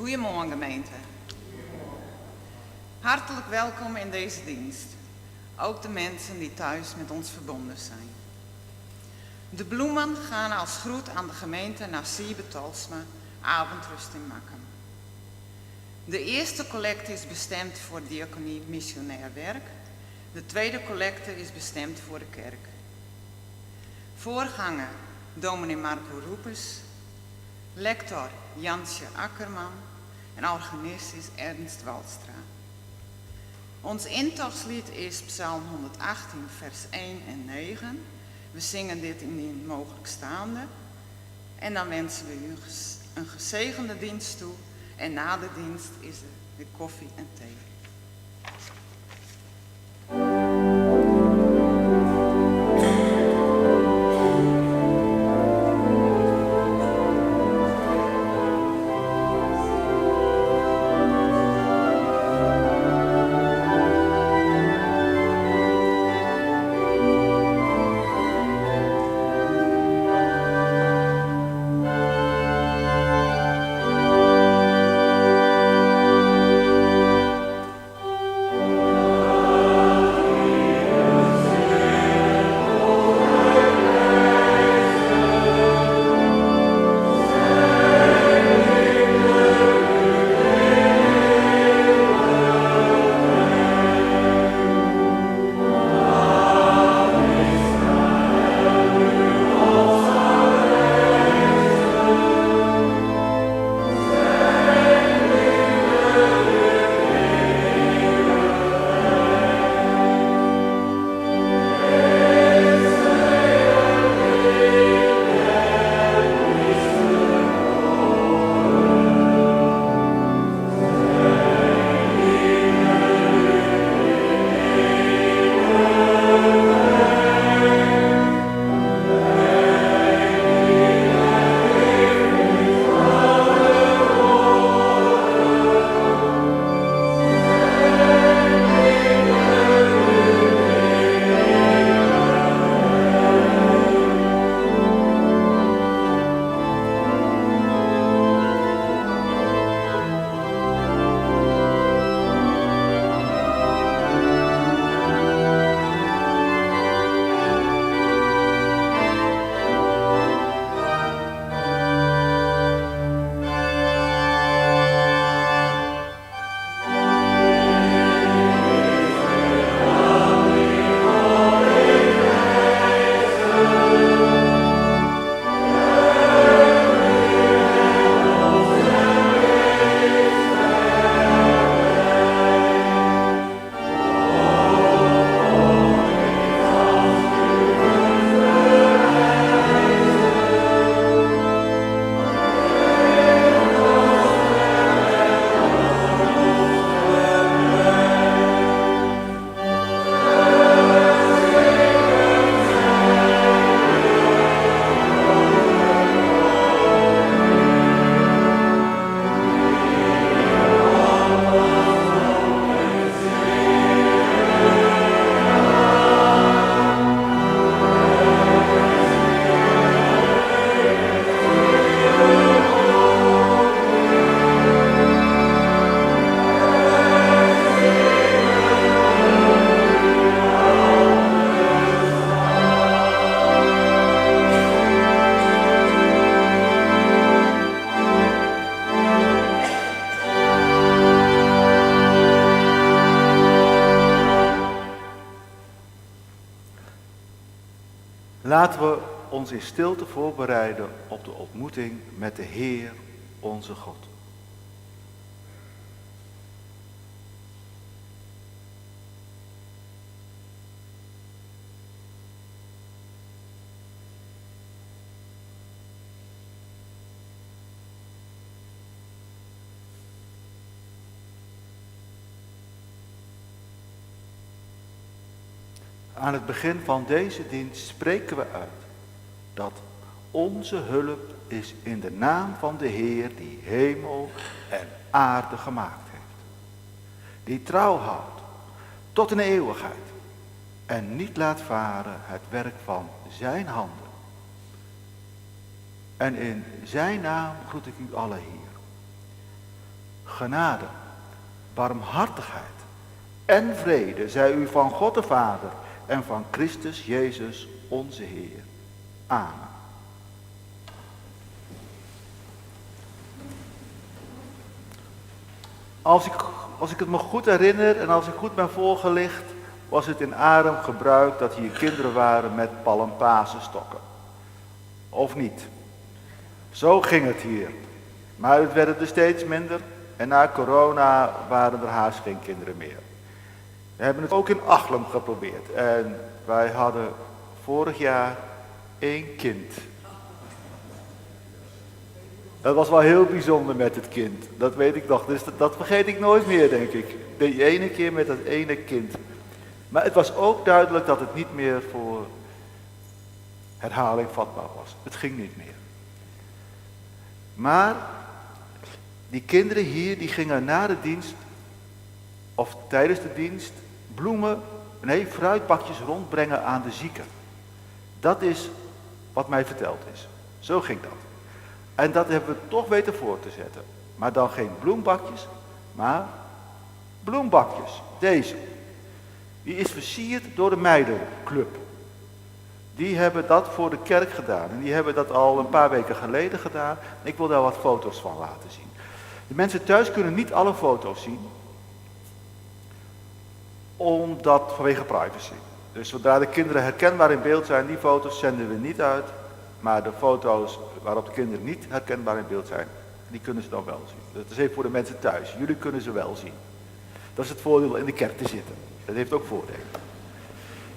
Goedemorgen gemeente. Hartelijk welkom in deze dienst. Ook de mensen die thuis met ons verbonden zijn. De bloemen gaan als groet aan de gemeente naar Siebe Talsma, avondrust in Makkum. De eerste collecte is bestemd voor diaconie missionair werk. De tweede collecte is bestemd voor de kerk. Voorganger dominee Marco Roepes, lector Jansje Akkerman en organist is Ernst Walstra. Ons intochtslied is Psalm 118 vers 1 en 9. We zingen dit indien mogelijk staande. En dan wensen we u een gezegende dienst toe. En na de dienst is er weer koffie en thee. Laten we ons in stilte voorbereiden op de ontmoeting met de Heer, onze God. Aan het begin van deze dienst spreken we uit dat onze hulp is in de naam van de Heer die hemel en aarde gemaakt heeft. Die trouw houdt tot in de eeuwigheid en niet laat varen het werk van zijn handen. En in zijn naam groet ik u allen hier. genade, barmhartigheid en vrede zij u van God de Vader en van Christus Jezus onze Heer. Amen. Als ik het me goed herinner en als ik goed ben voorgelicht, was het in Arem gebruik dat hier kinderen waren met palmpasenstokken. Of niet? Zo ging het hier. Maar het werden er steeds minder en na corona waren er haast geen kinderen meer. We hebben het ook in Achlem geprobeerd en wij hadden vorig jaar 1 kind. Dat was wel heel bijzonder met het kind, dat weet ik nog, dus dat vergeet ik nooit meer, denk ik. De ene keer met dat ene kind. Maar het was ook duidelijk dat het niet meer voor herhaling vatbaar was. Het ging niet meer. Maar die kinderen hier, die gingen na de dienst, of tijdens de dienst, fruitbakjes rondbrengen aan de zieken. Dat is wat mij verteld is. Zo ging dat. En dat hebben we toch weten voor te zetten. Maar dan geen bloembakjes, maar bloembakjes. Deze. Die is versierd door de meidenclub. Die hebben dat voor de kerk gedaan. En die hebben dat al een paar weken geleden gedaan. Ik wil daar wat foto's van laten zien. De mensen thuis kunnen niet alle foto's zien. Omdat vanwege privacy. Dus zodra de kinderen herkenbaar in beeld zijn, die foto's zenden we niet uit. Maar de foto's waarop de kinderen niet herkenbaar in beeld zijn, die kunnen ze dan wel zien. Dat is even voor de mensen thuis. Jullie kunnen ze wel zien. Dat is het voordeel in de kerk te zitten. Dat heeft ook voordelen.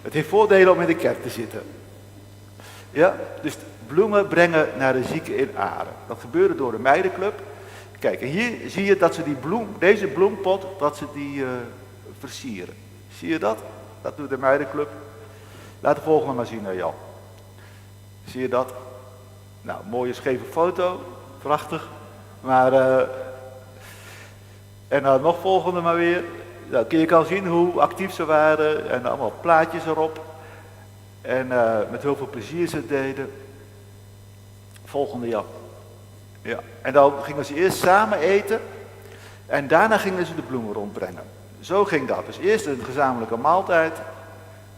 Het heeft voordelen om in de kerk te zitten. Ja, dus bloemen brengen naar de zieken in Arem. Dat gebeurde door de meidenclub. Kijk, en hier zie je dat ze deze bloempot, dat ze die versieren. Zie je dat? Dat doet de meidenclub. Laat de volgende maar zien, Jan. Zie je dat? Nou, mooie scheve foto. Prachtig. Maar, en nou nog volgende maar weer. Nou, je kan zien hoe actief ze waren. En allemaal plaatjes erop. En met heel veel plezier ze het deden. Volgende, Jan. Ja. En dan gingen ze eerst samen eten. En daarna gingen ze de bloemen rondbrengen. Zo ging dat. Dus eerst een gezamenlijke maaltijd.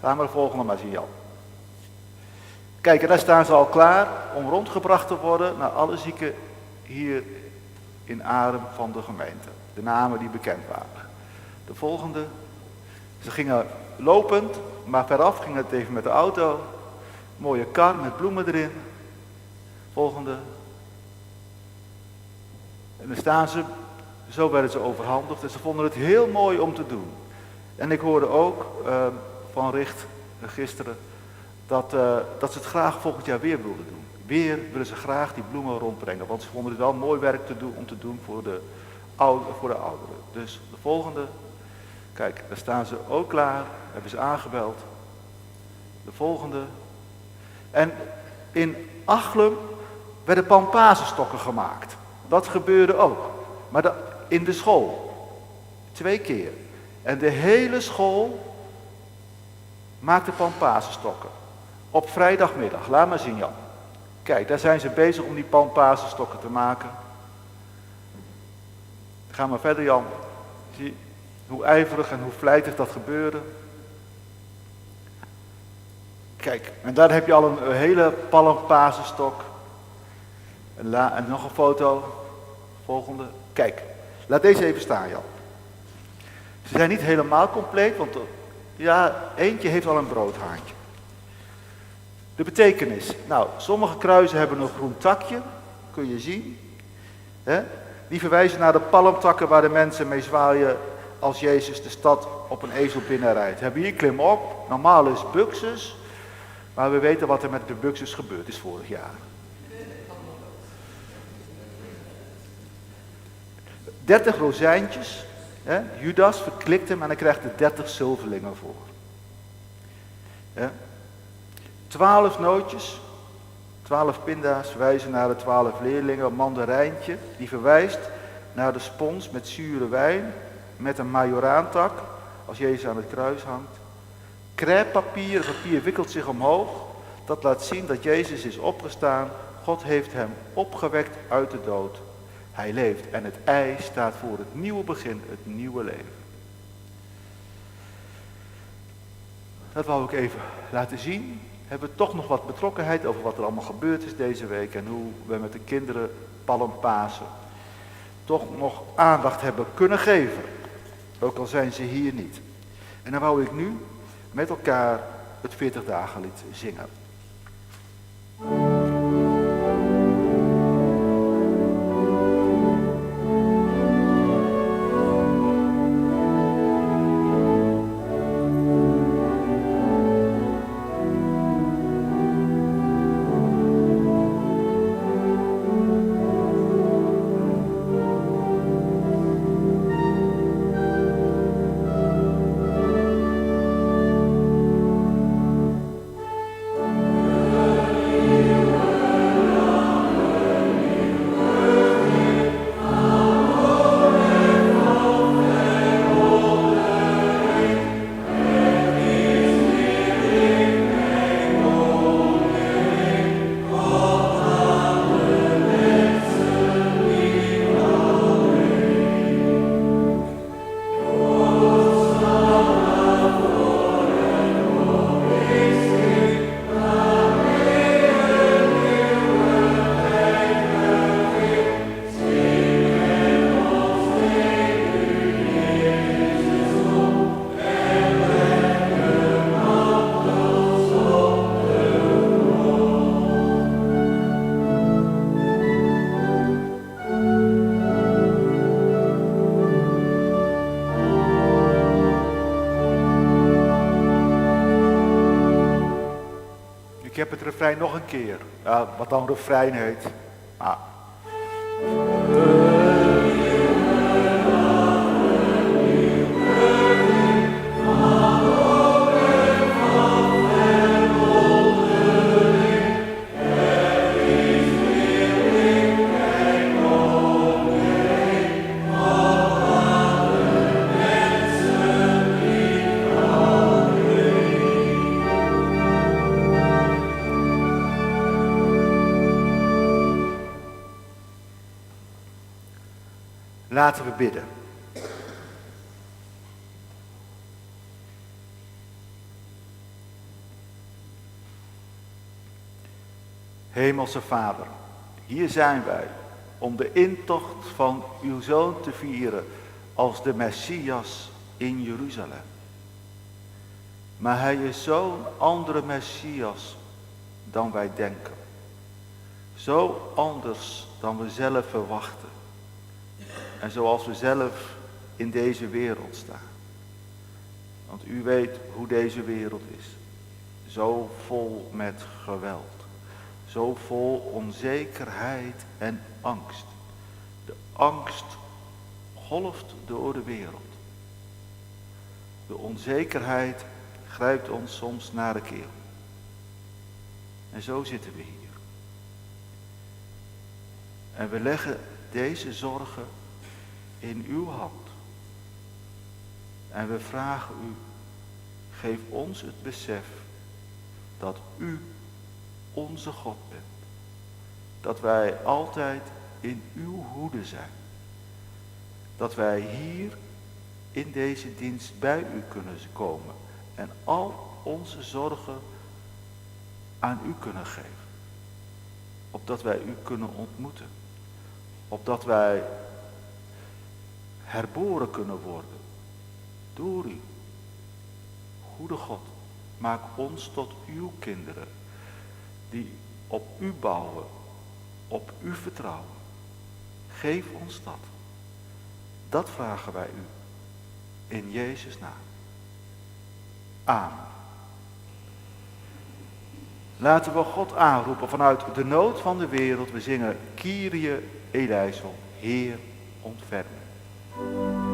Gaan we de volgende maar zien, Jan. Kijk, en daar staan ze al klaar om rondgebracht te worden naar alle zieken hier in Arem van de gemeente. De namen die bekend waren. De volgende. Ze gingen lopend, maar veraf ging het even met de auto. Mooie kar met bloemen erin. Volgende. En dan staan ze, zo werden ze overhandigd en ze vonden het heel mooi om te doen. En ik hoorde ook van Richt gisteren dat ze het graag volgend jaar weer wilden doen. Weer willen ze graag die bloemen rondbrengen, want ze vonden het wel mooi werk om te doen voor de ouderen. Dus de volgende, kijk, daar staan ze ook klaar, hebben ze aangebeld. De volgende. En in Achlem werden palmpasenstokken gemaakt. Dat gebeurde ook. Maar in de school. 2 keer. En de hele school maakte palmpasenstokken. Op vrijdagmiddag. Laat maar zien, Jan. Kijk, daar zijn ze bezig om die palmpasenstokken te maken. Ga maar verder, Jan. Zie hoe ijverig en hoe vlijtig dat gebeurde. Kijk, en daar heb je al een hele palmpasenstok. En nog een foto. Volgende. Kijk, laat deze even staan, Jan. Ze zijn niet helemaal compleet, want eentje heeft al een broodhaantje. De betekenis. Nou, sommige kruisen hebben een groen takje, kun je zien. Die verwijzen naar de palmtakken waar de mensen mee zwaaien als Jezus de stad op een ezel binnenrijdt. Hebben hier klim op, normaal is buxus, maar we weten wat er met de buxus gebeurd is vorig jaar. 30 rozijntjes, Judas verklikt hem en hij krijgt er 30 zilverlingen voor. 12 nootjes, 12 pinda's verwijzen naar de 12 leerlingen, een mandarijntje, die verwijst naar de spons met zure wijn, met een majoraantak, als Jezus aan het kruis hangt. Crêpepapier, het papier wikkelt zich omhoog, dat laat zien dat Jezus is opgestaan, God heeft hem opgewekt uit de dood. Hij leeft en het ei staat voor het nieuwe begin, het nieuwe leven. Dat wou ik even laten zien. Hebben we toch nog wat betrokkenheid over wat er allemaal gebeurd is deze week en hoe we met de kinderen Palmpasen toch nog aandacht hebben kunnen geven. Ook al zijn ze hier niet. En dan wou ik nu met elkaar het 40 dagenlied zingen. Ik heb het refrein nog een keer. Ja, wat dan refrein heet. Maar... Laten we bidden. Hemelse Vader, hier zijn wij om de intocht van uw Zoon te vieren als de Messias in Jeruzalem. Maar hij is zo'n andere Messias dan wij denken. Zo anders dan we zelf verwachten. En zoals we zelf in deze wereld staan. Want u weet hoe deze wereld is. Zo vol met geweld. Zo vol onzekerheid en angst. De angst golft door de wereld. De onzekerheid grijpt ons soms naar de keel. En zo zitten we hier. En we leggen deze zorgen in uw hand. En we vragen u, geef ons het besef dat u onze God bent. Dat wij altijd in uw hoede zijn. Dat wij hier in deze dienst bij u kunnen komen. En al onze zorgen aan u kunnen geven. Opdat wij u kunnen ontmoeten. Opdat wij herboren kunnen worden. Door u. Goede God, maak ons tot uw kinderen. Die op u bouwen. Op u vertrouwen. Geef ons dat. Dat vragen wij u. In Jezus' naam. Amen. Laten we God aanroepen vanuit de nood van de wereld. We zingen Kyrie eleison, Heer ontfermen. Kyrie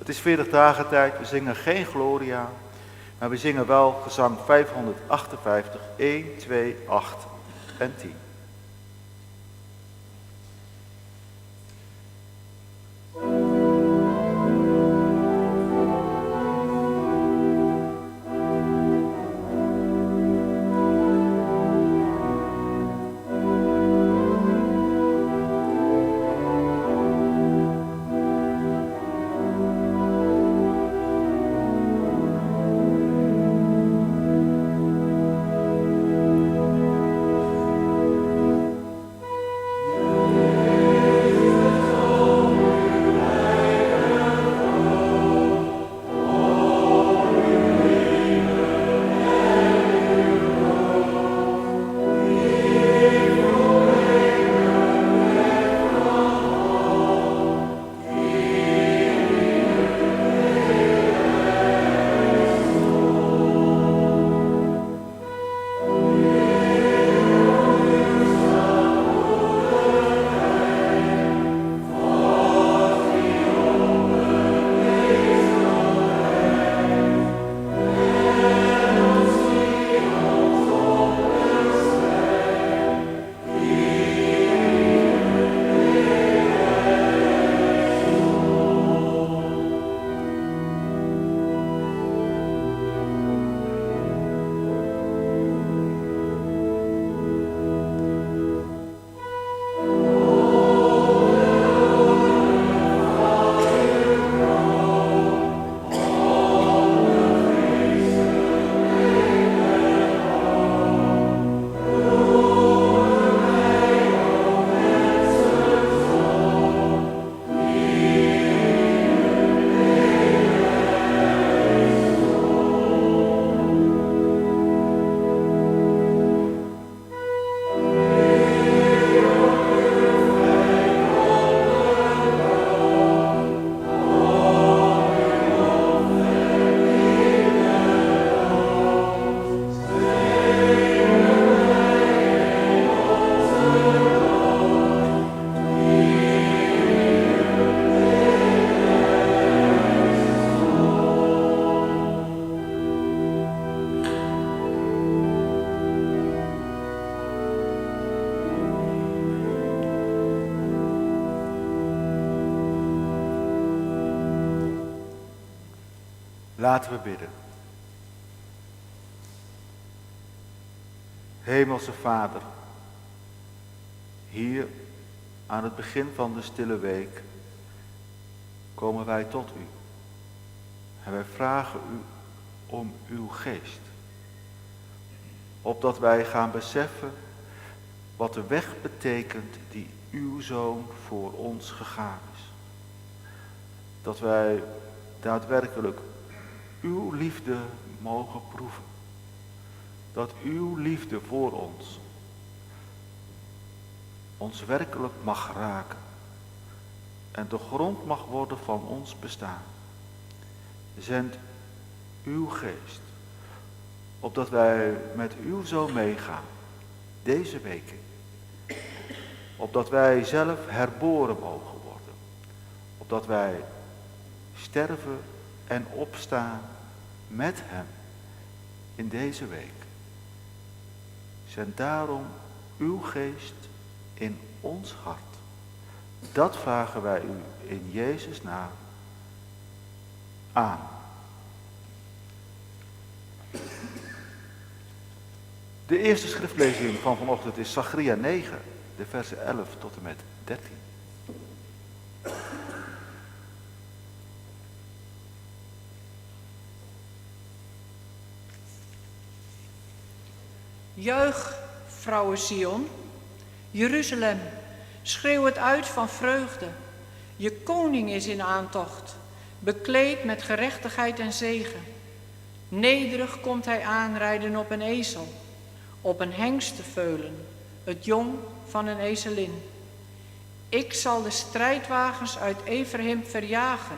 Het is 40 dagen tijd, we zingen geen Gloria, maar we zingen wel gezang 558, 1, 2, 8 en 10. Laten we bidden. Hemelse Vader, hier aan het begin van de stille week komen wij tot u. En wij vragen u om uw geest. Opdat wij gaan beseffen wat de weg betekent die uw Zoon voor ons gegaan is. Dat wij daadwerkelijk uw liefde mogen proeven. Dat uw liefde voor ons werkelijk mag raken. En de grond mag worden van ons bestaan. Zend uw geest. Opdat wij met uw Zoon meegaan. Deze weken. Opdat wij zelf herboren mogen worden. Opdat wij sterven en opstaan met hem in deze week. Zend daarom uw geest in ons hart. Dat vragen wij u in Jezus' naam. Amen. De eerste schriftlezing van vanochtend is Zacharia 9, de versen 11 tot en met 13. Juich, vrouwen Sion, Jeruzalem, schreeuw het uit van vreugde. Je koning is in aantocht, bekleed met gerechtigheid en zegen. Nederig komt hij aanrijden op een ezel, op een hengsteveulen, het jong van een ezelin. Ik zal de strijdwagens uit Efraïm verjagen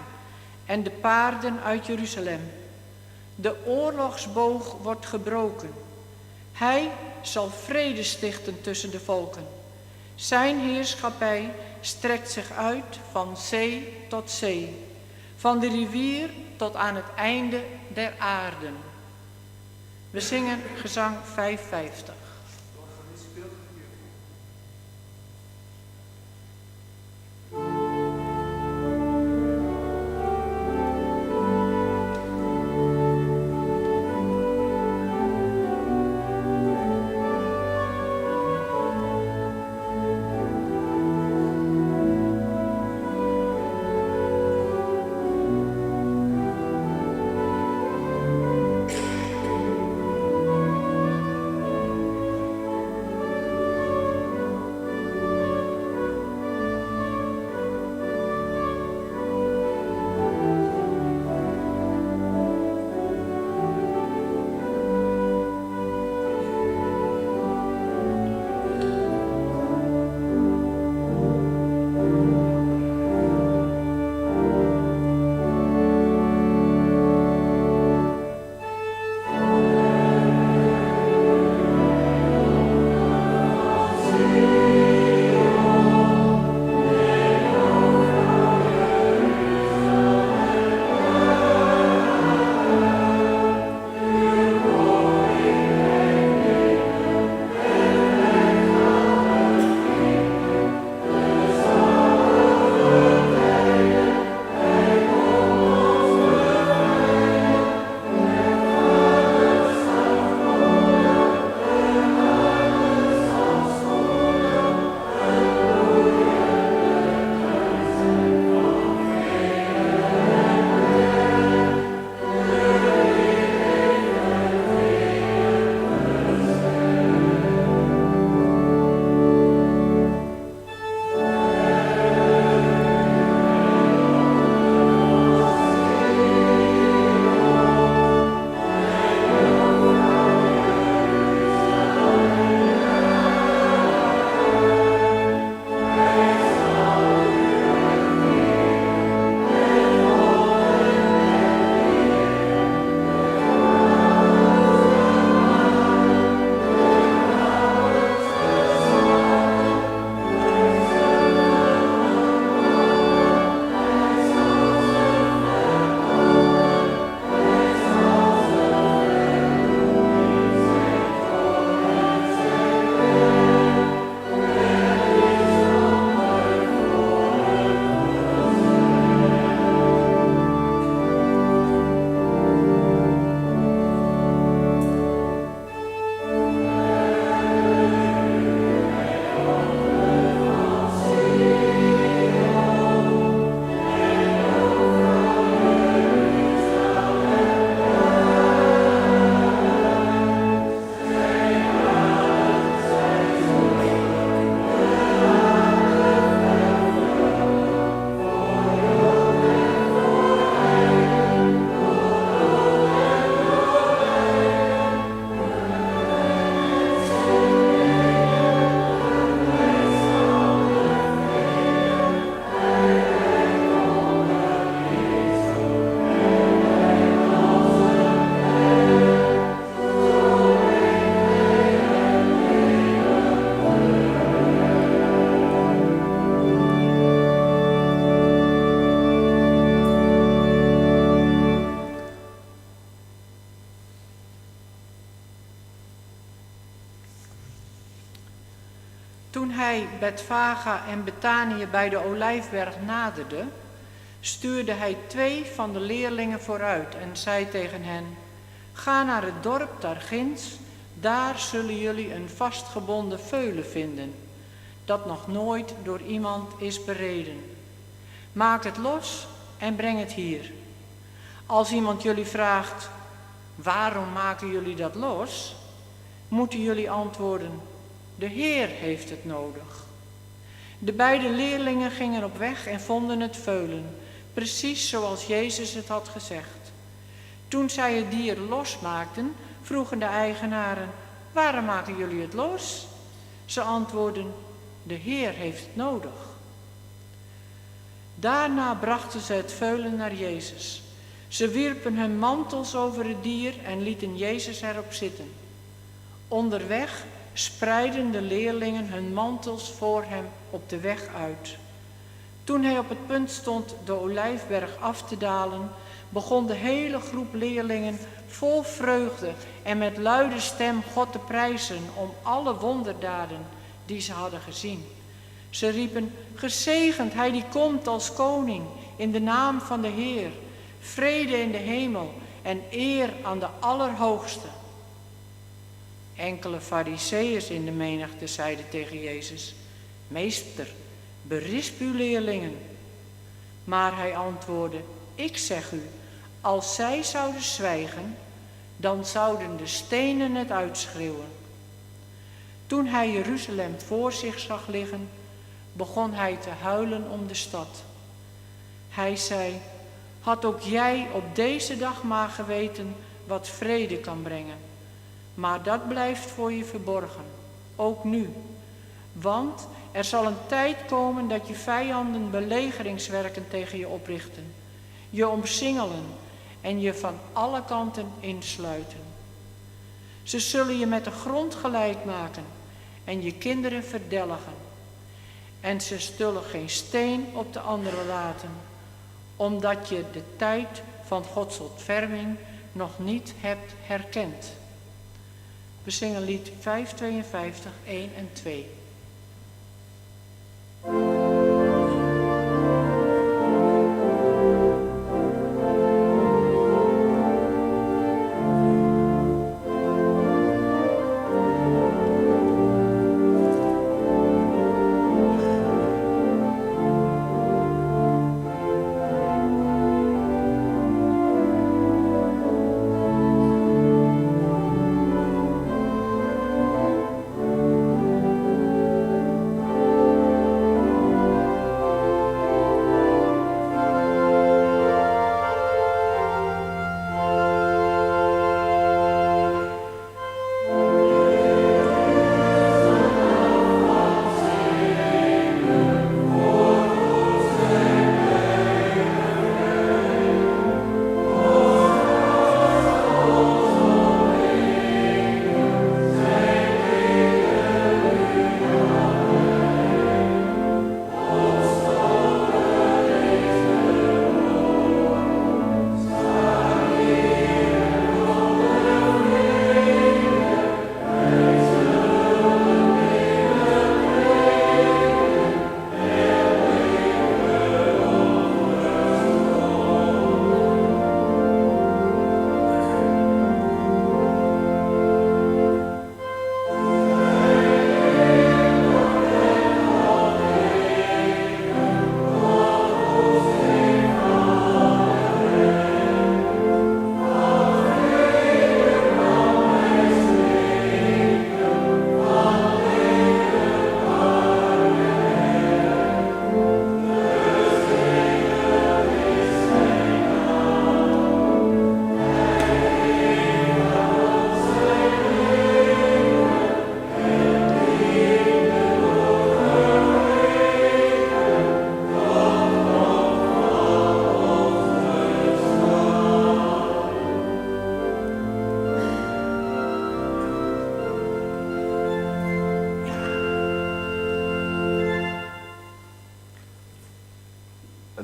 en de paarden uit Jeruzalem. De oorlogsboog wordt gebroken. Hij zal vrede stichten tussen de volken. Zijn heerschappij strekt zich uit van zee tot zee, van de rivier tot aan het einde der aarden. We zingen gezang 550. Toen hij Betfage en Betanië bij de Olijfberg naderde, stuurde hij 2 van de leerlingen vooruit en zei tegen hen: ga naar het dorp daarginds, daar zullen jullie een vastgebonden veulen vinden, dat nog nooit door iemand is bereden. Maak het los en breng het hier. Als iemand jullie vraagt: waarom maken jullie dat los? Moeten jullie antwoorden: de Heer heeft het nodig. De beide leerlingen gingen op weg en vonden het veulen, precies zoals Jezus het had gezegd. Toen zij het dier losmaakten, vroegen de eigenaren: waarom maken jullie het los? Ze antwoordden: de Heer heeft het nodig. Daarna brachten ze het veulen naar Jezus. Ze wierpen hun mantels over het dier en lieten Jezus erop zitten. Onderweg spreidden de leerlingen hun mantels voor hem op de weg uit. Toen hij op het punt stond de Olijfberg af te dalen, begon de hele groep leerlingen vol vreugde en met luide stem God te prijzen om alle wonderdaden die ze hadden gezien. Ze riepen: gezegend hij die komt als koning, in de naam van de Heer. Vrede in de hemel en eer aan de Allerhoogste. Enkele farizeeërs in de menigte zeiden tegen Jezus: meester, berisp uw leerlingen. Maar hij antwoordde: ik zeg u, als zij zouden zwijgen, dan zouden de stenen het uitschreeuwen. Toen hij Jeruzalem voor zich zag liggen, begon hij te huilen om de stad. Hij zei: had ook jij op deze dag maar geweten wat vrede kan brengen. Maar dat blijft voor je verborgen, ook nu. Want er zal een tijd komen dat je vijanden belegeringswerken tegen je oprichten, je omsingelen en je van alle kanten insluiten. Ze zullen je met de grond gelijk maken en je kinderen verdelgen. En ze zullen geen steen op de andere laten, omdat je de tijd van Gods ontferming nog niet hebt herkend. We zingen lied 552, 1 en 2.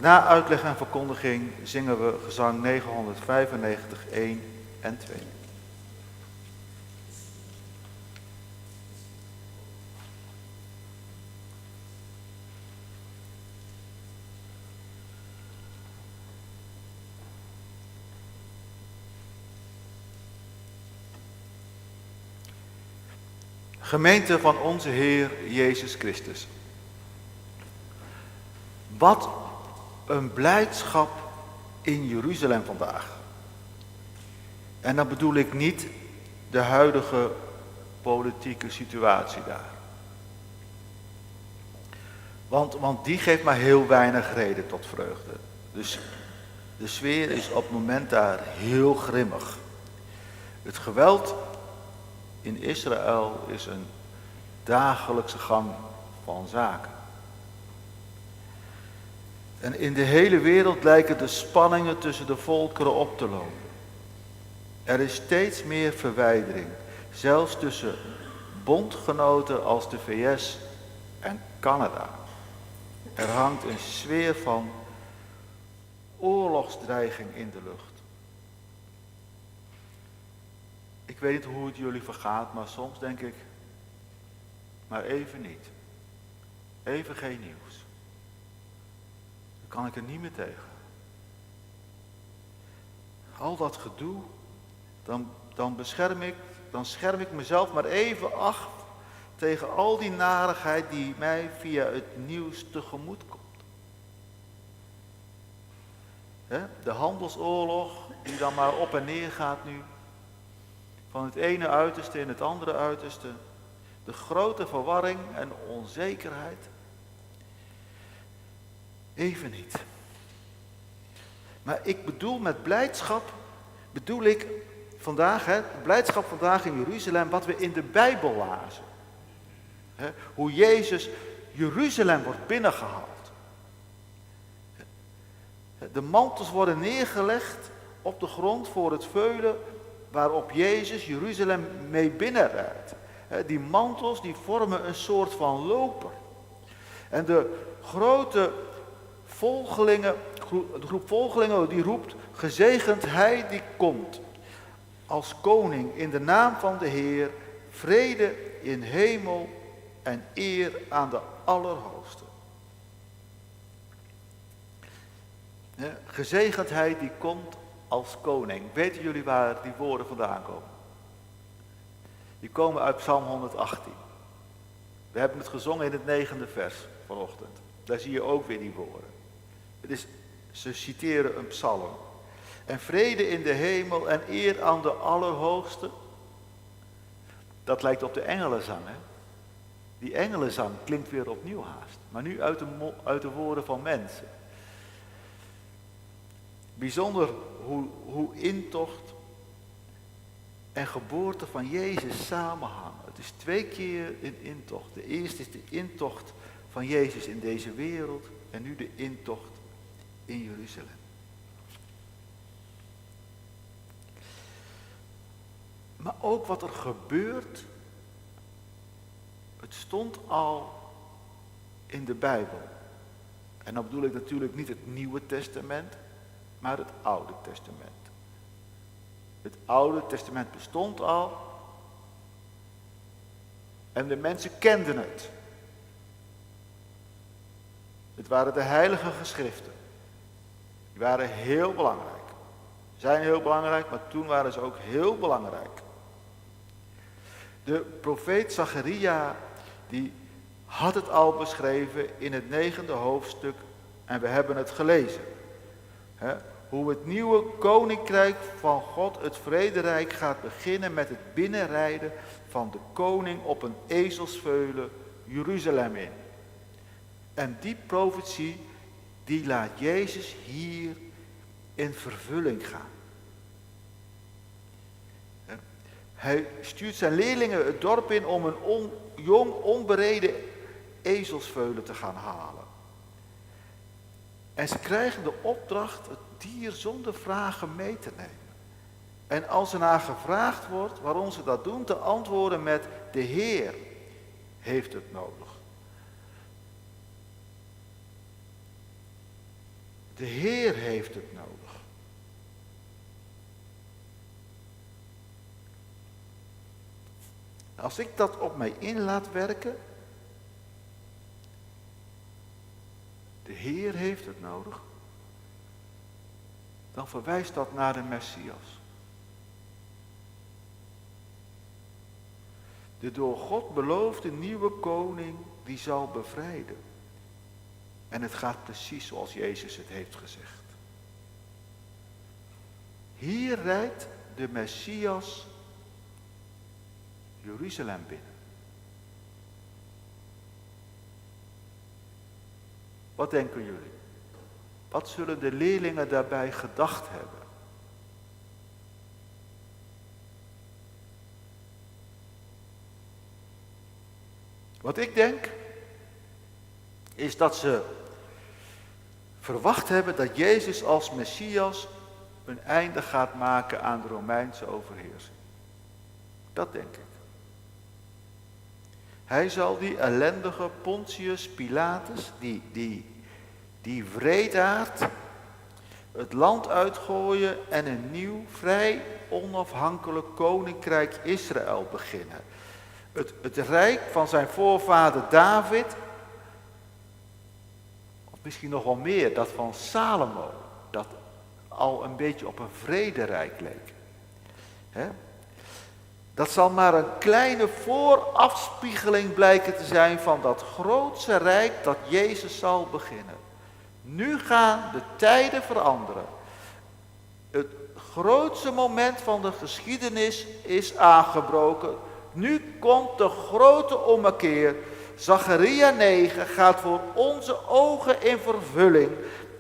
Na uitleg en verkondiging zingen we gezang 995, 1 en 2. Gemeente van onze Heer Jezus Christus. Wat een blijdschap in Jeruzalem vandaag. En dan bedoel ik niet de huidige politieke situatie daar. Want die geeft maar heel weinig reden tot vreugde. Dus de sfeer is op het moment daar heel grimmig. Het geweld in Israël is een dagelijkse gang van zaken. En in de hele wereld lijken de spanningen tussen de volkeren op te lopen. Er is steeds meer verwijdering, zelfs tussen bondgenoten als de VS en Canada. Er hangt een sfeer van oorlogsdreiging in de lucht. Ik weet niet hoe het jullie vergaat, maar soms denk ik, maar even niet. Even geen nieuws. Dan kan ik er niet meer tegen. Al dat gedoe, dan scherm ik mezelf maar even af tegen al die narigheid die mij via het nieuws tegemoet komt. De handelsoorlog die dan maar op en neer gaat nu. Van het ene uiterste in het andere uiterste. De grote verwarring en onzekerheid. Even niet. Maar ik bedoel met blijdschap, bedoel ik vandaag, blijdschap vandaag in Jeruzalem, wat we in de Bijbel lazen. Hoe Jezus Jeruzalem wordt binnengehaald. De mantels worden neergelegd op de grond voor het veulen waarop Jezus Jeruzalem mee binnenrijdt. Die mantels die vormen een soort van loper. En de grote volgelingen, de groep volgelingen die roept, gezegend hij die komt als koning in de naam van de Heer, vrede in hemel en eer aan de Allerhoogste. Gezegend hij die komt als koning. Weten jullie waar die woorden vandaan komen? Die komen uit Psalm 118. We hebben het gezongen in het 9e vers vanochtend. Daar zie je ook weer die woorden. Ze citeren een psalm. En vrede in de hemel en eer aan de Allerhoogste. Dat lijkt op de engelenzang, hè? Die engelenzang klinkt weer opnieuw haast. Maar nu uit de woorden van mensen. Bijzonder hoe intocht en geboorte van Jezus samenhangen. Het is 2 keer een intocht. De eerste is de intocht van Jezus in deze wereld en nu de intocht in Jeruzalem. Maar ook wat er gebeurt, het stond al in de Bijbel. En dan bedoel ik natuurlijk niet het Nieuwe Testament, maar het Oude Testament. Het Oude Testament bestond al en de mensen kenden het. Het waren de heilige geschriften. Die waren heel belangrijk. Zijn heel belangrijk, maar toen waren ze ook heel belangrijk. De profeet Zacharia, die had het al beschreven in het 9e hoofdstuk en we hebben het gelezen. Hoe het nieuwe koninkrijk van God, het vrederijk, gaat beginnen met het binnenrijden van de koning op een ezelsveulen Jeruzalem in. En die profetie, die laat Jezus hier in vervulling gaan. Hij stuurt zijn leerlingen het dorp in om een jong onbereden ezelsveulen te gaan halen. En ze krijgen de opdracht het dier zonder vragen mee te nemen. En als er naar gevraagd wordt waarom ze dat doen, te antwoorden met: de Heer heeft het nodig. De Heer heeft het nodig. Als ik dat op mij in laat werken, de Heer heeft het nodig, dan verwijst dat naar de Messias. De door God beloofde nieuwe koning die zal bevrijden. En het gaat precies zoals Jezus het heeft gezegd. Hier rijdt de Messias Jeruzalem binnen. Wat denken jullie? Wat zullen de leerlingen daarbij gedacht hebben? Wat ik denk, is dat ze verwacht hebben dat Jezus als Messias een einde gaat maken aan de Romeinse overheersing. Dat denk ik. Hij zal die ellendige Pontius Pilatus, die wreedaard, het land uitgooien en een nieuw, vrij, onafhankelijk koninkrijk Israël beginnen. Het rijk van zijn voorvader David, of misschien nog wel meer, dat van Salomo, dat al een beetje op een vrederijk leek. Dat zal maar een kleine voorafspiegeling blijken te zijn van dat grootse rijk dat Jezus zal beginnen. Nu gaan de tijden veranderen. Het grootste moment van de geschiedenis is aangebroken. Nu komt de grote ommekeer. Zacharia 9 gaat voor onze ogen in vervulling.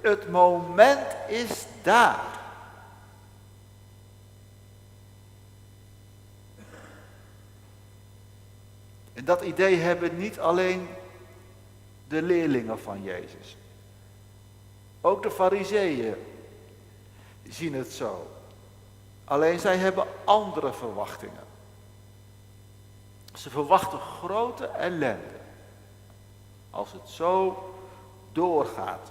Het moment is daar. En dat idee hebben niet alleen de leerlingen van Jezus. Ook de Farizeeën zien het zo. Alleen zij hebben andere verwachtingen. Ze verwachten grote ellende. Als het zo doorgaat.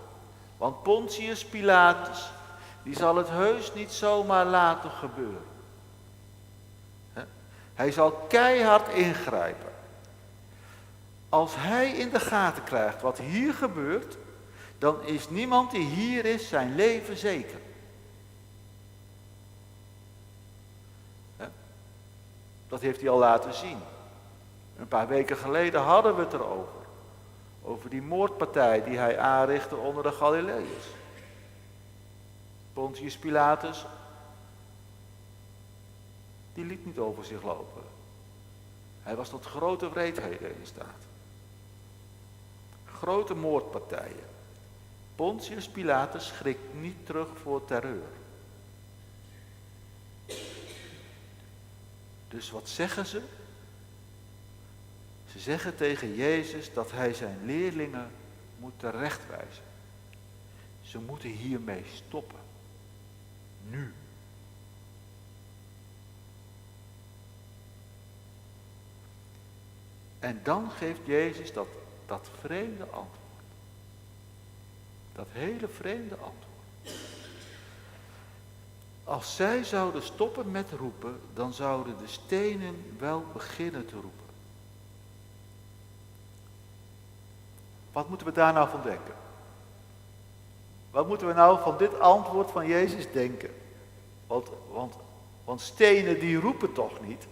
Want Pontius Pilatus, die zal het heus niet zomaar laten gebeuren. Hij zal keihard ingrijpen. Als hij in de gaten krijgt wat hier gebeurt, dan is niemand die hier is zijn leven zeker. Dat heeft hij al laten zien. Een paar weken geleden hadden we het erover. Over die moordpartij die hij aanrichtte onder de Galileërs. Pontius Pilatus, die liet niet over zich lopen. Hij was tot grote wreedheden in staat. Grote moordpartijen. Pontius Pilatus schrikt niet terug voor terreur. Dus wat zeggen ze? Ze zeggen tegen Jezus dat hij zijn leerlingen moet terechtwijzen. Ze moeten hiermee stoppen. Nu. En dan geeft Jezus dat vreemde antwoord. Dat hele vreemde antwoord. Als zij zouden stoppen met roepen, dan zouden de stenen wel beginnen te roepen. Wat moeten we daar nou van denken? Wat moeten we nou van dit antwoord van Jezus denken? Want stenen die roepen toch niet?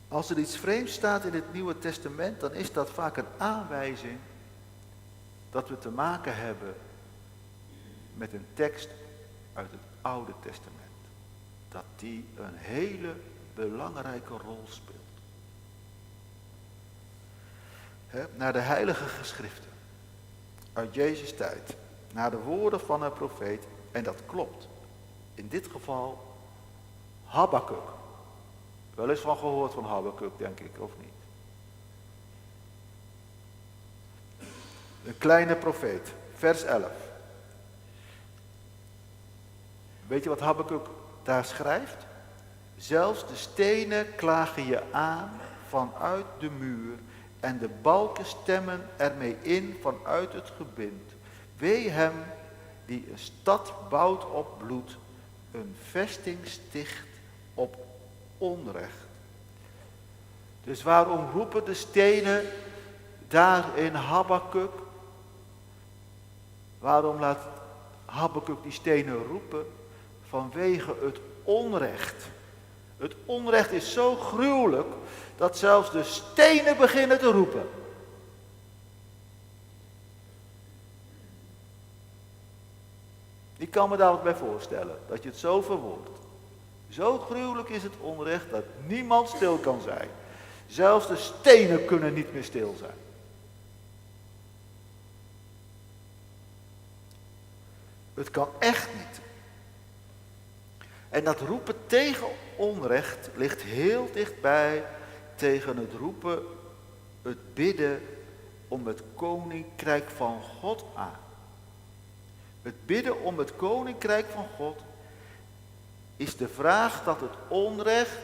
Als er iets vreemds staat in het Nieuwe Testament, dan is dat vaak een aanwijzing dat we te maken hebben met een tekst uit het Oude Testament. Dat die een hele belangrijke rol speelt. Naar de heilige geschriften uit Jezus' tijd, naar de woorden van een profeet, en dat klopt. In dit geval Habakuk. Wel eens van gehoord van Habakuk, denk ik, of niet? Een kleine profeet, vers 11. Weet je wat Habakuk daar schrijft? Zelfs de stenen klagen je aan vanuit de muur en de balken stemmen ermee in vanuit het gebind. Wee hem die een stad bouwt op bloed, een vesting sticht op onrecht. Dus waarom roepen de stenen daar in Habakuk? Waarom laat Habakuk die stenen roepen? Vanwege het onrecht. Het onrecht is zo gruwelijk dat zelfs de stenen beginnen te roepen. Ik kan me daar wat bij voorstellen, dat je het zo verwoordt. Zo gruwelijk is het onrecht dat niemand stil kan zijn. Zelfs de stenen kunnen niet meer stil zijn. Het kan echt niet. En dat roepen tegen onrecht ligt heel dichtbij tegen het roepen, het bidden om het koninkrijk van God aan. Het bidden om het koninkrijk van God is de vraag dat het onrecht,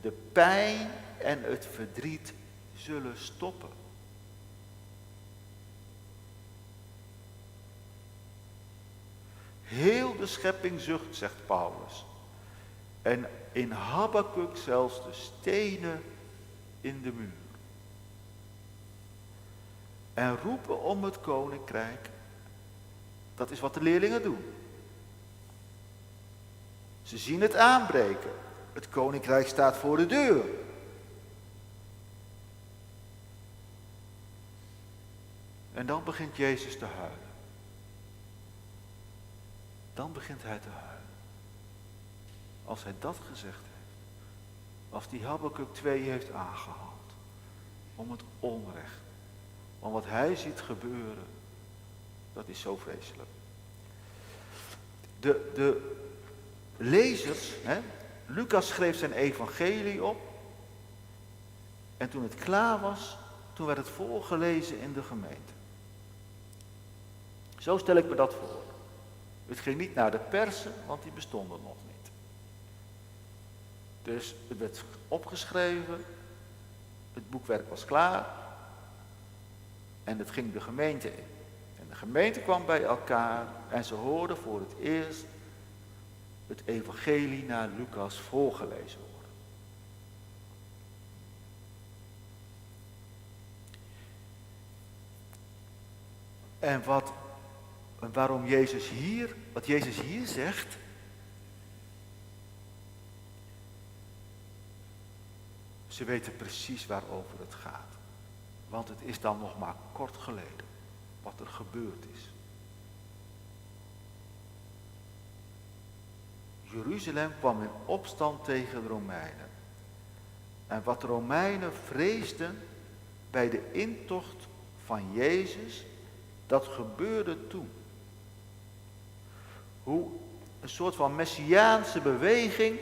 de pijn en het verdriet zullen stoppen. Heel de schepping zucht, zegt Paulus. En in Habakuk zelfs de stenen in de muur. En roepen om het koninkrijk, dat is wat de leerlingen doen. Ze zien het aanbreken. Het koninkrijk staat voor de deur. En dan begint Jezus te huilen. Dan begint hij te huilen. Als hij dat gezegd heeft. Als die Habakuk 2 heeft aangehaald. Om het onrecht. Want wat hij ziet gebeuren. Dat is zo vreselijk. De lezers. Lucas schreef zijn evangelie op. En toen het klaar was. Toen werd het voorgelezen in de gemeente. Zo stel ik me dat voor. Het ging niet naar de persen, want die bestonden nog niet. Dus het werd opgeschreven, het boekwerk was klaar en het ging de gemeente in. En de gemeente kwam bij elkaar en ze hoorden voor het eerst het evangelie naar Lucas voorgelezen worden. En waarom wat Jezus hier zegt, ze weten precies waarover het gaat. Want het is dan nog maar kort geleden wat er gebeurd is. Jeruzalem kwam in opstand tegen de Romeinen. En wat de Romeinen vreesden bij de intocht van Jezus, dat gebeurde toen. Hoe een soort van messiaanse beweging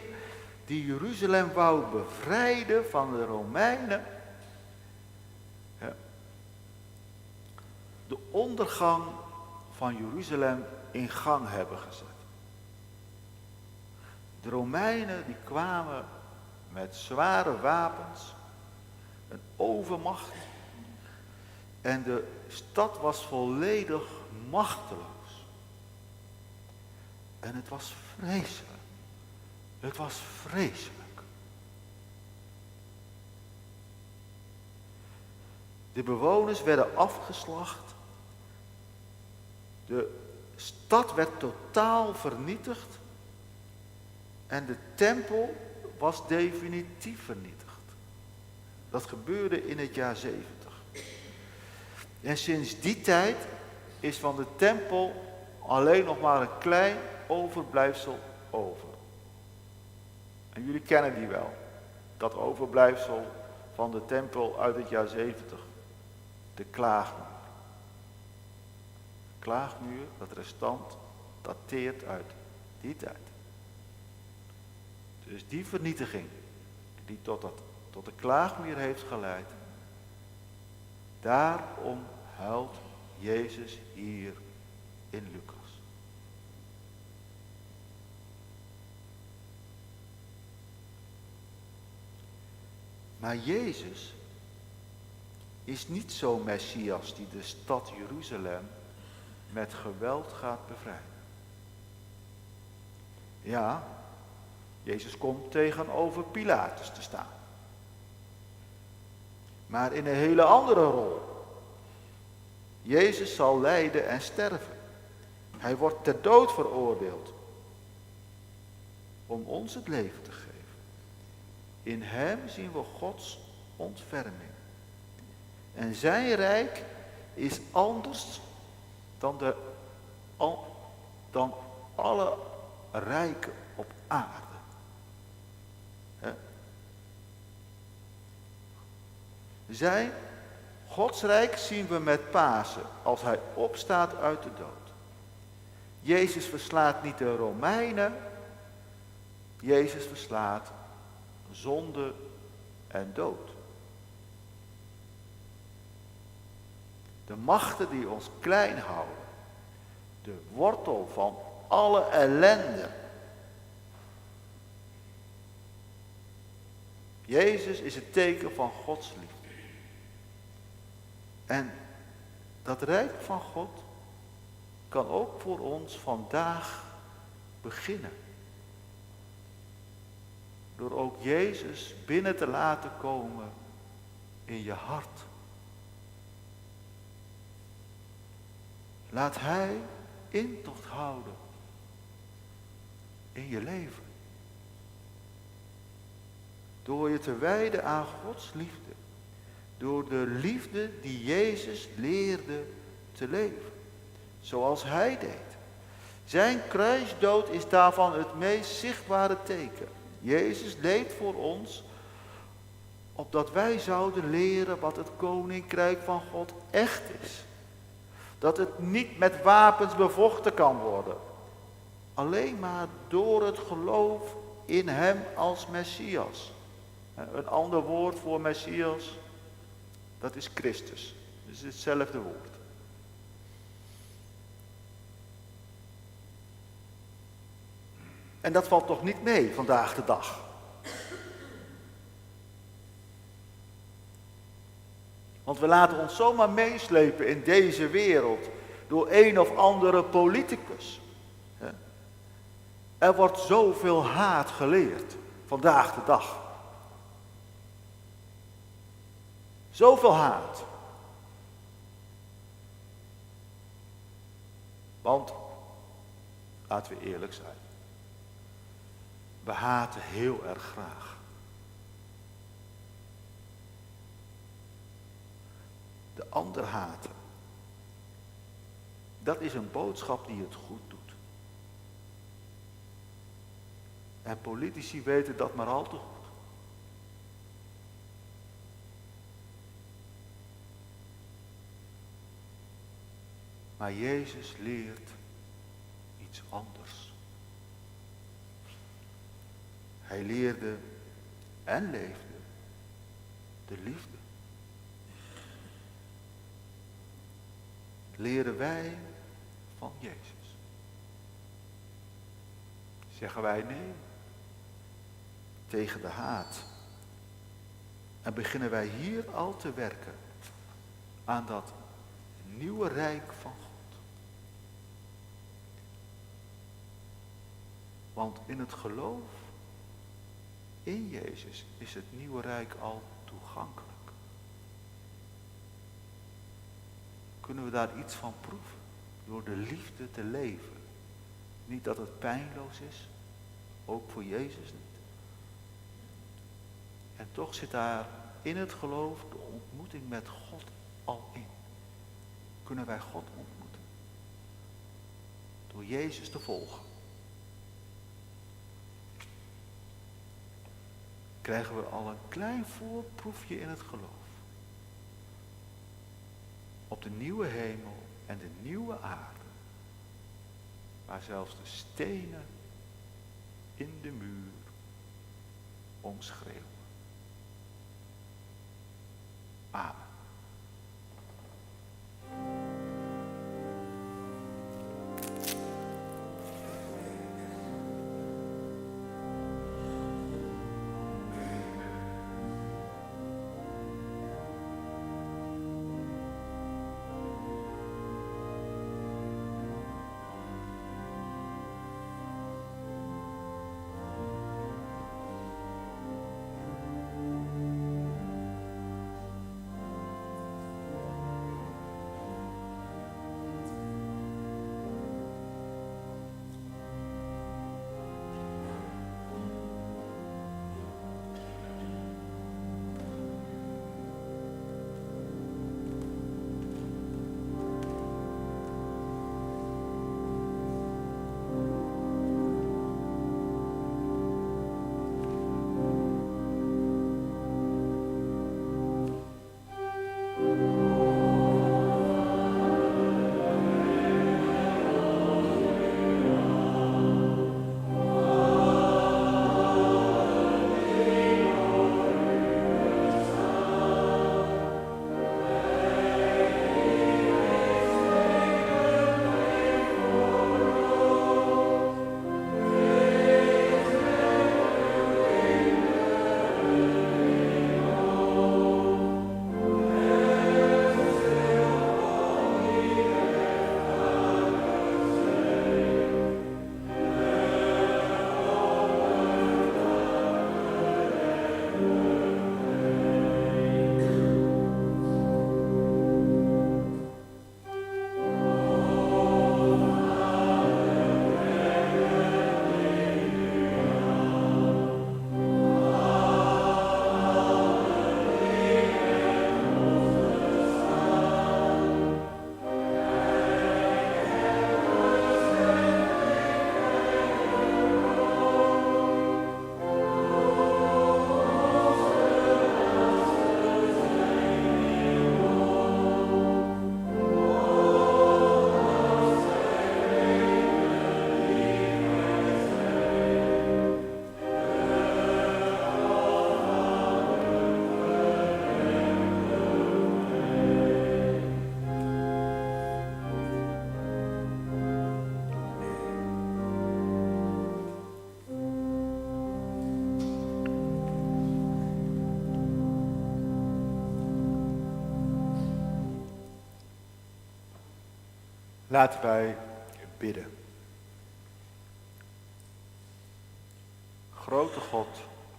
die Jeruzalem wou bevrijden van de Romeinen, de ondergang van Jeruzalem in gang hebben gezet. De Romeinen die kwamen met zware wapens, een overmacht, en de stad was volledig machteloos. En het was vreselijk. Het was vreselijk. De bewoners werden afgeslacht. De stad werd totaal vernietigd. En de tempel was definitief vernietigd. Dat gebeurde in het jaar 70. En sinds die tijd is van de tempel alleen nog maar een klein overblijfsel over. En jullie kennen die wel. Dat overblijfsel van de tempel uit het jaar 70. De klaagmuur. De klaagmuur, dat restant, dateert uit die tijd. Dus die vernietiging die tot de klaagmuur heeft geleid. Daarom huilt Jezus hier in Lucas. Maar Jezus is niet zo'n Messias die de stad Jeruzalem met geweld gaat bevrijden. Ja, Jezus komt tegenover Pilatus te staan. Maar in een hele andere rol. Jezus zal lijden en sterven. Hij wordt ter dood veroordeeld. Om ons het leven te geven. In hem zien we Gods ontferming. En zijn rijk is anders dan alle rijken op aarde. Zijn Gods rijk zien we met Pasen, als hij opstaat uit de dood. Jezus verslaat niet de Romeinen, Jezus verslaat zonde en dood. De machten die ons klein houden. De wortel van alle ellende. Jezus is het teken van Gods liefde. En dat rijk van God kan ook voor ons vandaag beginnen. Door ook Jezus binnen te laten komen in je hart. Laat Hij intocht houden in je leven. Door je te wijden aan Gods liefde. Door de liefde die Jezus leerde te leven. Zoals Hij deed. Zijn kruisdood is daarvan het meest zichtbare teken. Jezus leed voor ons, opdat wij zouden leren wat het koninkrijk van God echt is. Dat het niet met wapens bevochten kan worden. Alleen maar door het geloof in Hem als Messias. Een ander woord voor Messias, dat is Christus. Dus hetzelfde woord. En dat valt toch niet mee vandaag de dag. Want we laten ons zomaar meeslepen in deze wereld door een of andere politicus. Er wordt zoveel haat geleerd vandaag de dag. Zoveel haat. Want, laten we eerlijk zijn. We haten heel erg graag. De ander haten. Dat is een boodschap die het goed doet. En politici weten dat maar al te goed. Maar Jezus leert iets anders. Hij leerde en leefde de liefde. Leren wij van Jezus? Zeggen wij nee tegen de haat? En beginnen wij hier al te werken aan dat nieuwe rijk van God? Want in het geloof in Jezus is het nieuwe rijk al toegankelijk. Kunnen we daar iets van proeven? Door de liefde te leven. Niet dat het pijnloos is, ook voor Jezus niet. En toch zit daar in het geloof de ontmoeting met God al in. Kunnen wij God ontmoeten? Door Jezus te volgen. Krijgen we al een klein voorproefje in het geloof. Op de nieuwe hemel en de nieuwe aarde. Waar zelfs de stenen in de muur om schreeuwen. Amen. Laten wij bidden. Grote God,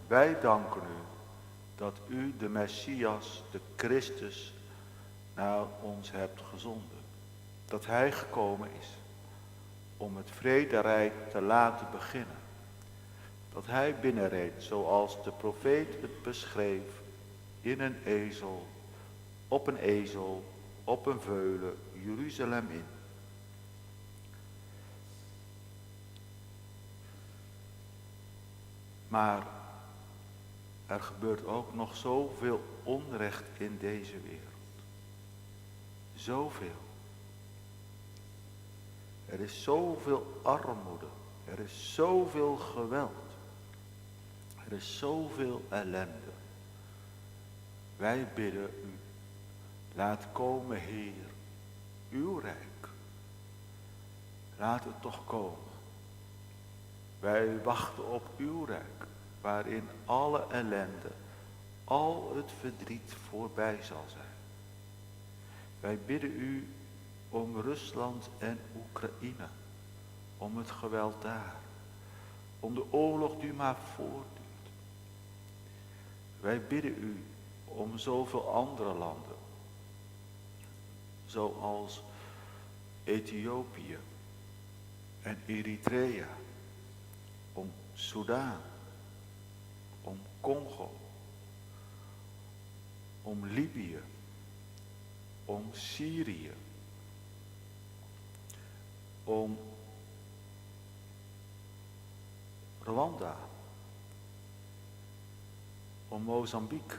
wij danken u dat u de Messias, de Christus, naar ons hebt gezonden. Dat hij gekomen is om het vrederijk te laten beginnen. Dat hij binnenreed zoals de profeet het beschreef, in een ezel, op een veulen, Jeruzalem in. Maar er gebeurt ook nog zoveel onrecht in deze wereld. Zoveel. Er is zoveel armoede. Er is zoveel geweld. Er is zoveel ellende. Wij bidden u. Laat komen, Heer, uw rijk. Laat het toch komen. Wij wachten op uw rijk, waarin alle ellende, al het verdriet voorbij zal zijn. Wij bidden u om Rusland en Oekraïne, om het geweld daar, om de oorlog die maar voortduurt. Wij bidden u om zoveel andere landen, zoals Ethiopië en Eritrea, om Soudaan, om Congo, om Libië, om Syrië, om Rwanda, om Mozambique,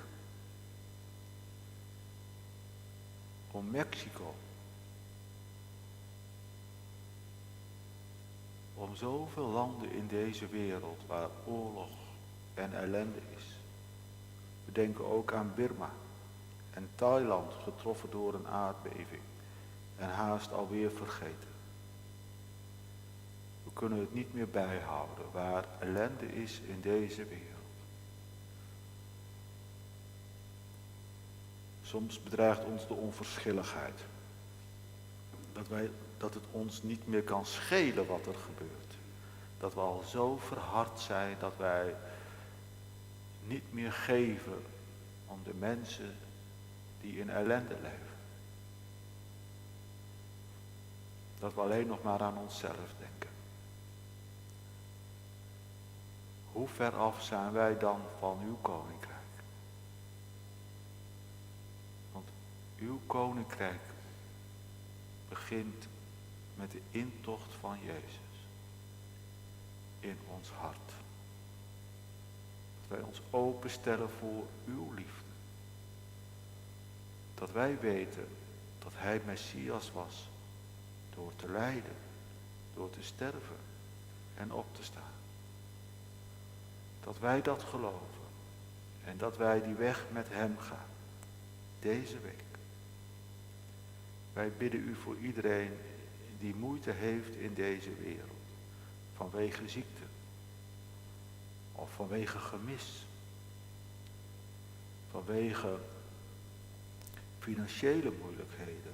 om Mexico, om zoveel landen in deze wereld waar oorlog en ellende is. We denken ook aan Birma en Thailand, getroffen door een aardbeving en haast alweer vergeten. We kunnen het niet meer bijhouden waar ellende is in deze wereld. Soms bedreigt ons de onverschilligheid. Dat het ons niet meer kan schelen wat er gebeurt. Dat we al zo verhard zijn dat wij niet meer geven om de mensen die in ellende leven. Dat we alleen nog maar aan onszelf denken. Hoe ver af zijn wij dan van uw koninkrijk? Want uw koninkrijk begint met de intocht van Jezus in ons hart. Dat wij ons openstellen voor uw liefde. Dat wij weten dat hij Messias was door te lijden, door te sterven en op te staan. Dat wij dat geloven en dat wij die weg met hem gaan, deze week. Wij bidden u voor iedereen die moeite heeft in deze wereld, vanwege ziekte of vanwege gemis, vanwege financiële moeilijkheden,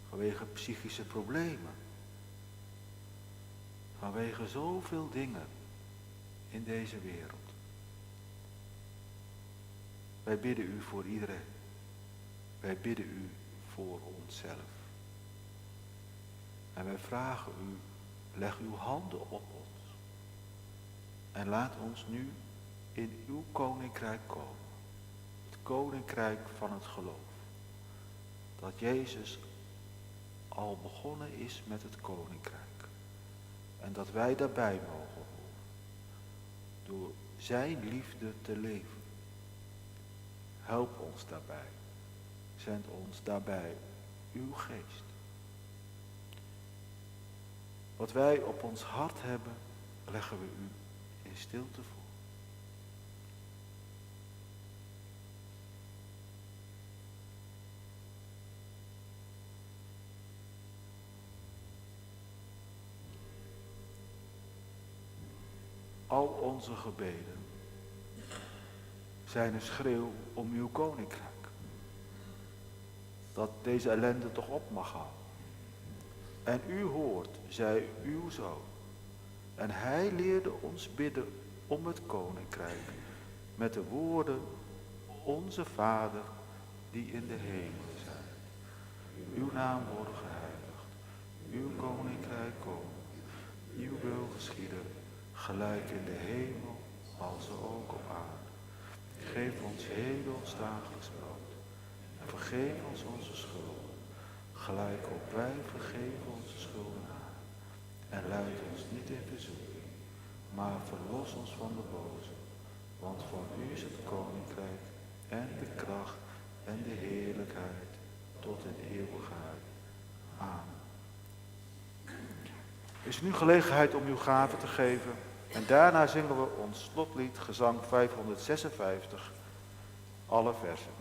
vanwege psychische problemen, vanwege zoveel dingen in deze wereld. Wij bidden u voor iedereen. Wij bidden u voor onszelf. En wij vragen u, leg uw handen op ons. En laat ons nu in uw koninkrijk komen. Het koninkrijk van het geloof. Dat Jezus al begonnen is met het koninkrijk. En dat wij daarbij mogen horen. Door zijn liefde te leven. Help ons daarbij. Zend ons daarbij uw geest. Wat wij op ons hart hebben, leggen we u in stilte voor. Al onze gebeden zijn een schreeuw om uw koninkrijk. Dat deze ellende toch op mag houden. En u hoort, zei uw zoon. En hij leerde ons bidden om het koninkrijk met de woorden, onze Vader die in de hemel zijt. Uw naam wordt geheiligd, uw koninkrijk komen, uw wil geschieden, gelijk in de hemel als ook op aarde. Geef ons heden ons dagelijks brood en vergeef ons onze schulden, gelijk ook wij vergeven onze schuldenaren. En leid ons niet in verzoeking, maar verlos ons van de boze. Want van u is het koninkrijk en de kracht en de heerlijkheid tot in eeuwigheid. Amen. Is nu gelegenheid om uw gave te geven. En daarna zingen we ons slotlied, gezang 556, alle versen.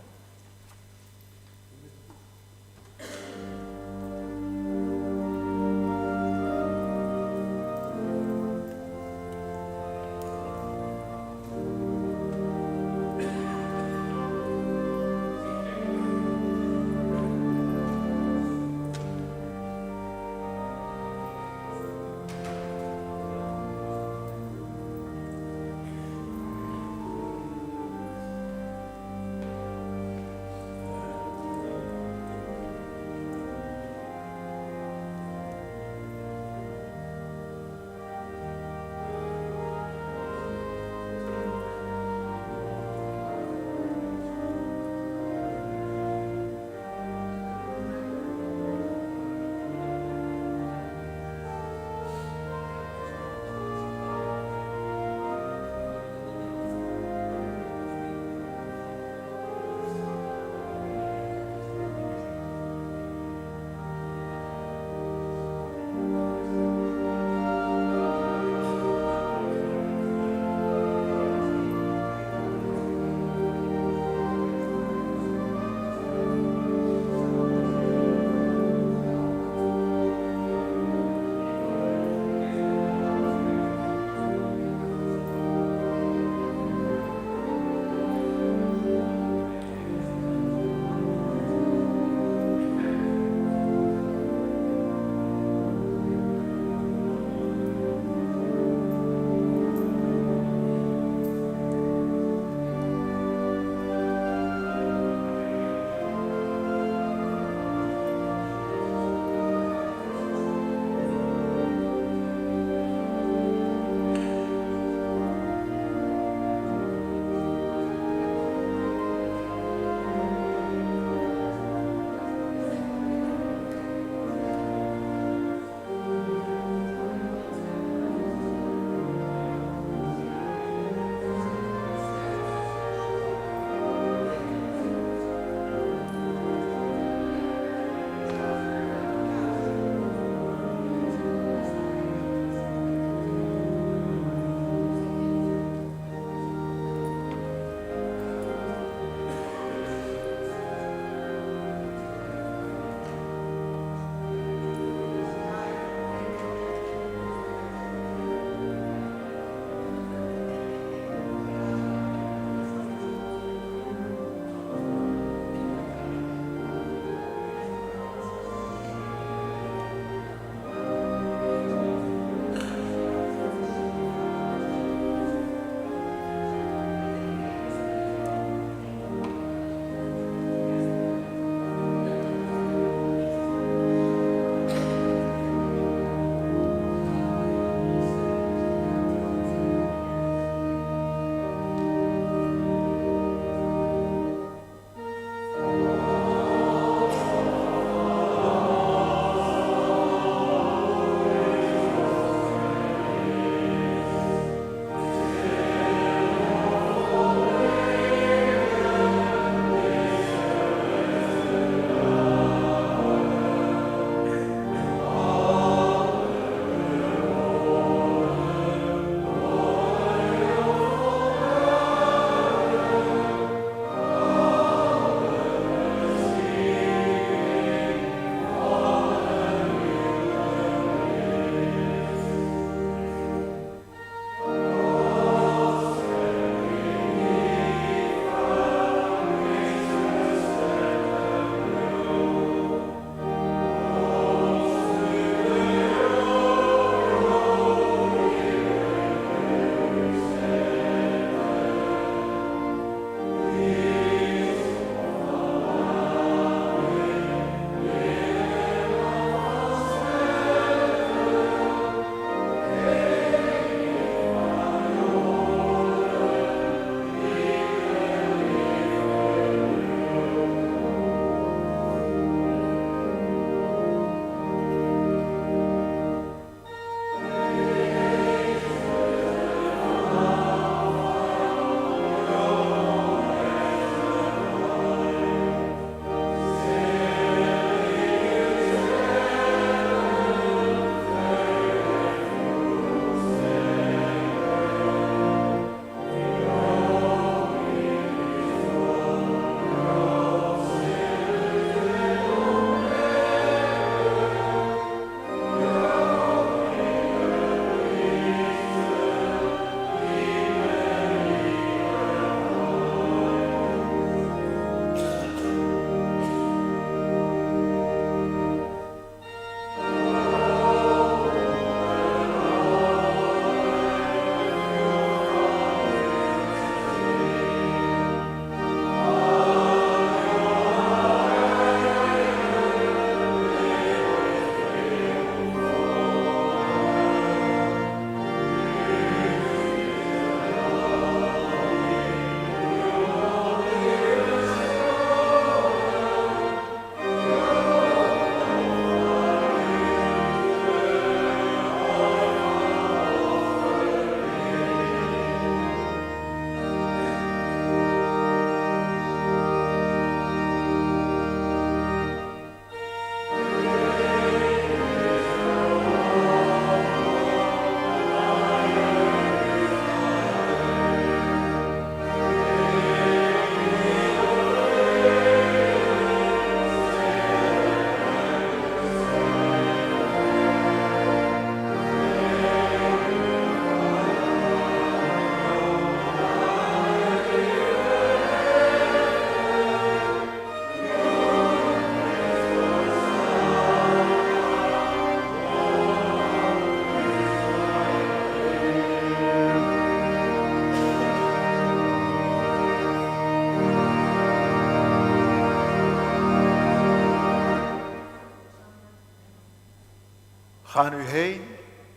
Ga nu heen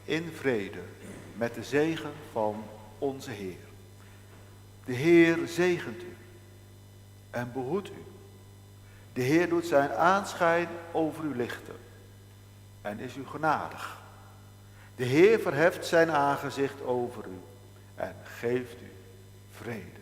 in vrede met de zegen van onze Heer. De Heer zegent u en behoedt u. De Heer doet zijn aanschijn over u lichten en is u genadig. De Heer verheft zijn aangezicht over u en geeft u vrede.